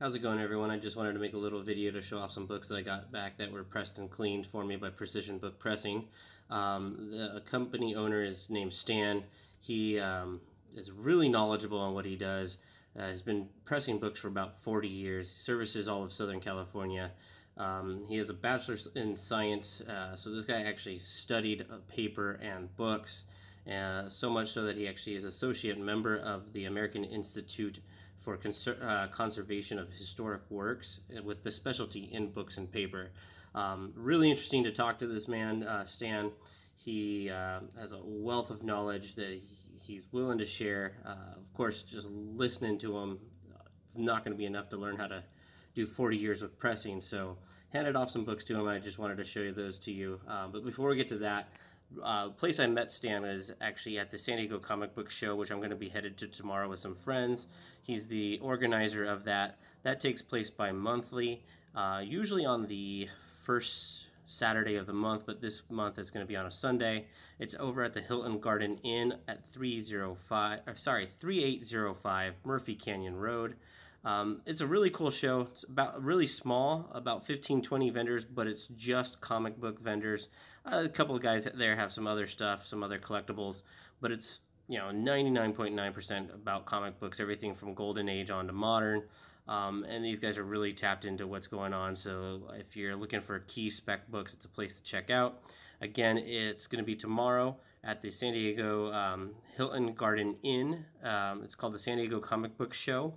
How's it going, everyone? I just wanted to make a little video to show off some books that I got back that were pressed and cleaned for me by Precision Book Pressing. The company owner is named Stan. He is really knowledgeable on what he does. He's been pressing books for about 40 years. He services all of Southern California. He has a bachelor's in science, so this guy actually studied paper and books, so much so that he actually is associate member of the American Institute for Conservation of Historic Works with the specialty in books and paper. Really interesting to talk to this man, Stan. He has a wealth of knowledge that he's willing to share. Of course, just listening to him is not going to be enough to learn how to do 40 years of pressing. So handed off some books to him. I just wanted to show you those to you. But before we get to that, the place I met Stan is actually at the San Diego Comic Book Show, which I'm going to be headed to tomorrow with some friends. He's the organizer of that. That takes place bi-monthly, usually on the first Saturday of the month, but this month it's going to be on a Sunday. It's over at the Hilton Garden Inn at 3805 Murphy Canyon Road. It's a really cool show. It's about really small, about 15-20 vendors, but it's just comic book vendors. A couple of guys there have some other stuff, some other collectibles, but it's 99.9% about comic books, everything from Golden Age on to modern. And these guys are really tapped into what's going on. So if you're looking for key spec books, it's a place to check out. Again, it's going to be tomorrow at the San Diego Hilton Garden Inn. It's called the San Diego Comic Book Show.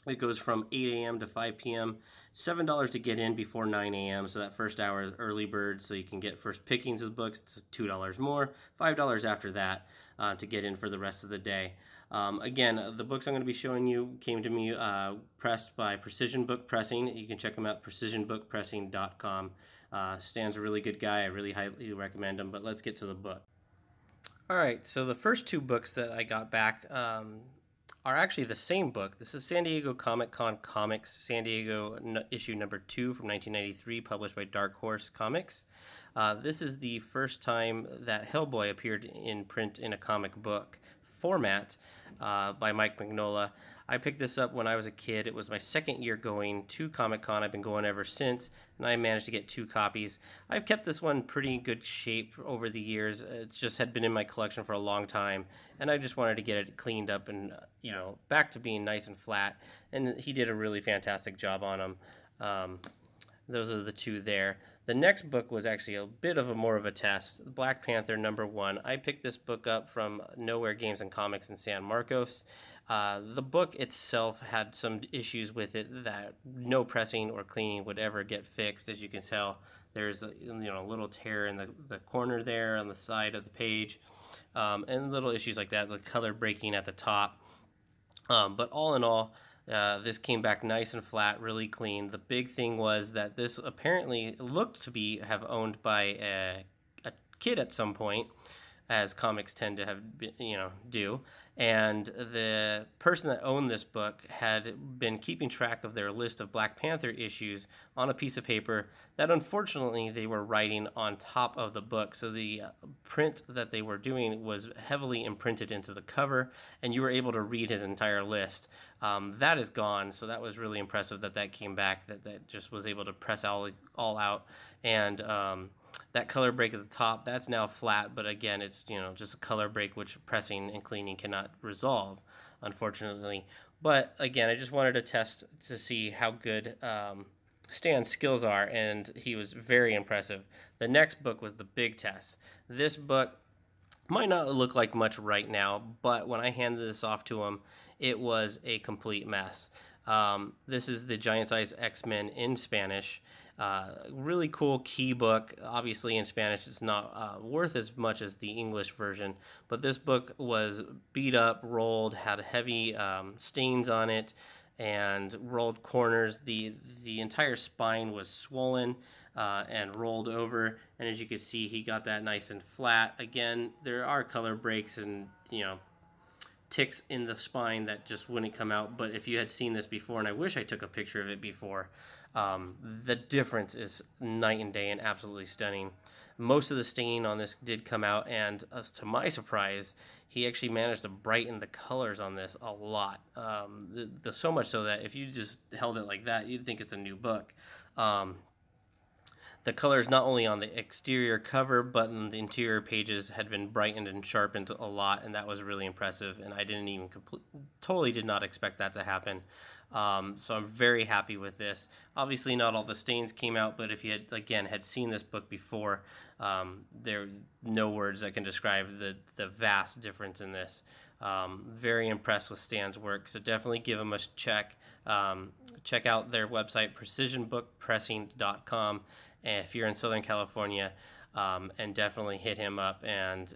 It goes from 8 a.m. to 5 p.m. $7 to get in before 9 a.m. So that first hour is early bird, so you can get first pickings of the books. It's $2 more, $5 after that to get in for the rest of the day. Again, the books I'm going to be showing you came to me pressed by Precision Book Pressing. You can check them out, precisionbookpressing.com. Stan's a really good guy. I really highly recommend him, but let's get to the book. All right, so the first two books that I got back are actually the same book. This is San Diego Comic Con Comics, San Diego issue number 2 from 1993, published by Dark Horse Comics. This is the first time that Hellboy appeared in print in a comic book format by Mike Mignola. I picked this up when I was a kid. It was my second year going to Comic-Con. I've been going ever since, and I managed to get 2 copies. I've kept this one pretty good shape over the years. It just had been in my collection for a long time, and I just wanted to get it cleaned up and, back to being nice and flat, and he did a really fantastic job on them. Those are the 2 there. The next book was actually a bit of more of a test. Black Panther #1. I picked this book up from Nowhere Games and Comics in San Marcos. The book itself had some issues with it that no pressing or cleaning would ever get fixed. As you can tell, there's a little tear in the corner there on the side of the page, and little issues like that, the color breaking at the top. But all in all, this came back nice and flat, really clean. The big thing was that this apparently looked to have owned by a kid at some point, as comics tend to have, do. And the person that owned this book had been keeping track of their list of Black Panther issues on a piece of paper that unfortunately they were writing on top of the book. So the print that they were doing was heavily imprinted into the cover, and you were able to read his entire list. That is gone, so that was really impressive that came back, that just was able to press all out. And that color break at the top, that's now flat, but again, it's just a color break which pressing and cleaning cannot resolve, unfortunately. But again, I just wanted to test to see how good Stan's skills are, and he was very impressive. The next book was the big test. This book might not look like much right now, but when I handed this off to him, it was a complete mess. This is the Giant Size X-Men in Spanish. Really cool key book. Obviously in Spanish it's not worth as much as the English version, but this book was beat up, rolled, had heavy stains on it, and rolled corners. The entire spine was swollen and rolled over, and as you can see, he got that nice and flat. Again, there are color breaks and ticks in the spine that just wouldn't come out, but if you had seen this before, and I wish I took a picture of it before, the difference is night and day and absolutely stunning. Most of the staining on this did come out, and to my surprise, he actually managed to brighten the colors on this a lot. So much so that if you just held it like that, you'd think it's a new book. The colors not only on the exterior cover, but in the interior pages had been brightened and sharpened a lot, and that was really impressive. And I didn't even totally did not expect that to happen. So I'm very happy with this. Obviously, not all the stains came out, but if you had seen this book before, there's no words that can describe the vast difference in this. Very impressed with Stan's work, so definitely give him a check. Check out their website, precisionbookpressing.com. And if you're in Southern California, and definitely hit him up and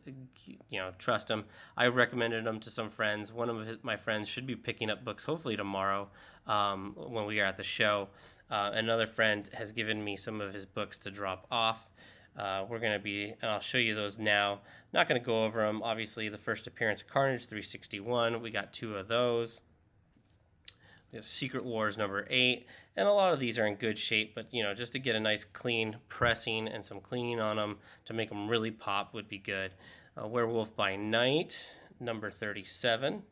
trust him. I recommended him to some friends. One of my friends should be picking up books hopefully tomorrow when we are at the show. Another friend has given me some of his books to drop off. We're going to be, and I'll show you those now. Not going to go over them. Obviously, the first appearance of Carnage 361. We got 2 of those. Secret Wars number 8, and a lot of these are in good shape, but just to get a nice clean pressing and some cleaning on them to make them really pop would be good. Werewolf by Night number 37,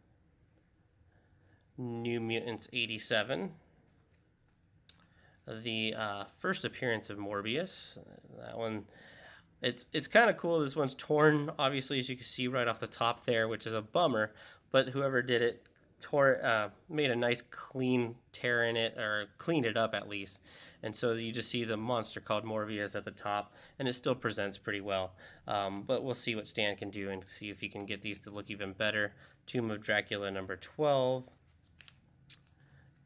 New Mutants 87, the first appearance of Morbius. That one, it's kind of cool. This one's torn, obviously, as you can see right off the top there, which is a bummer, but whoever did it made a nice clean tear in it, or cleaned it up at least, and so you just see the monster called Morbius at the top, and it still presents pretty well. But we'll see what Stan can do and see if he can get these to look even better. Tomb of Dracula number 12,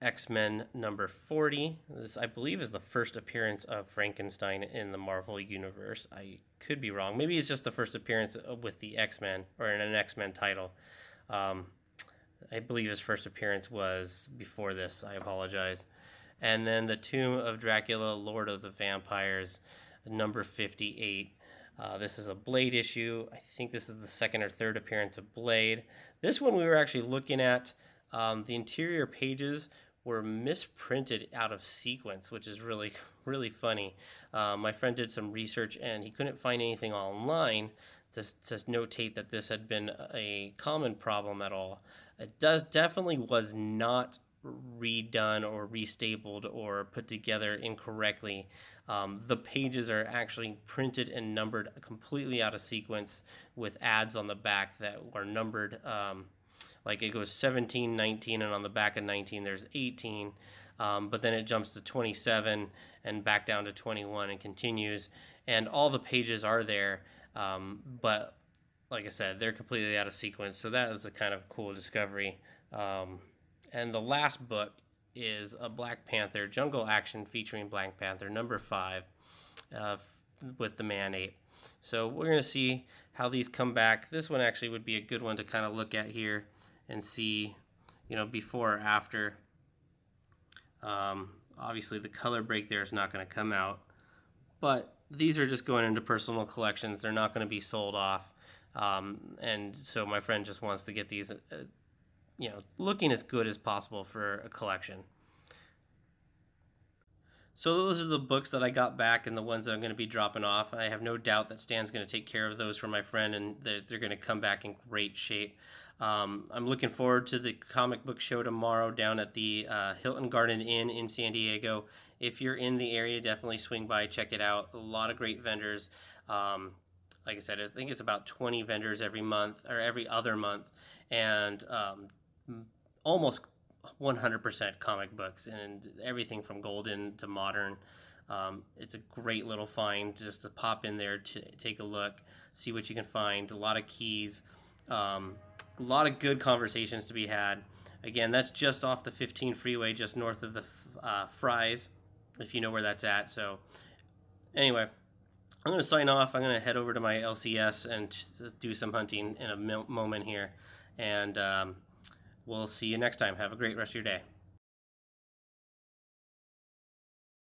X-Men number 40. This, I believe, is the first appearance of Frankenstein in the Marvel Universe. I could be wrong. Maybe it's just the first appearance with the X-Men, or in an X-Men title. I believe his first appearance was before this. I apologize. And then the Tomb of Dracula, Lord of the Vampires, number 58. This is a Blade issue. I think this is the second or third appearance of Blade. This one we were actually looking at. The interior pages were misprinted out of sequence, which is really, really funny. My friend did some research, and he couldn't find anything online to notate that this had been a common problem at all. It definitely was not redone or restapled or put together incorrectly. The pages are actually printed and numbered completely out of sequence with ads on the back that are numbered. Like it goes 17, 19, and on the back of 19 there's 18. But then it jumps to 27 and back down to 21 and continues. And all the pages are there, but like I said, they're completely out of sequence, so that is a kind of cool discovery. And the last book is a Black Panther Jungle Action featuring Black Panther number 5 with the Man-Ape. So we're going to see how these come back. This one actually would be a good one to kind of look at here and see, before or after. Obviously, the color break there is not going to come out, but these are just going into personal collections. They're not going to be sold off. And so my friend just wants to get these, looking as good as possible for a collection. So those are the books that I got back and the ones that I'm going to be dropping off. I have no doubt that Stan's going to take care of those for my friend, and they're going to come back in great shape. I'm looking forward to the comic book show tomorrow down at the Hilton Garden Inn in San Diego. If you're in the area, definitely swing by, check it out. A lot of great vendors. Like I said, I think it's about 20 vendors every month or every other month, and almost 100% comic books and everything from golden to modern. It's a great little find just to pop in there to take a look, see what you can find. A lot of keys, a lot of good conversations to be had. Again, that's just off the 15 freeway, just north of the Fry's, if you know where that's at. So anyway, I'm going to sign off. I'm going to head over to my LCS and do some hunting in a moment here. And we'll see you next time. Have a great rest of your day.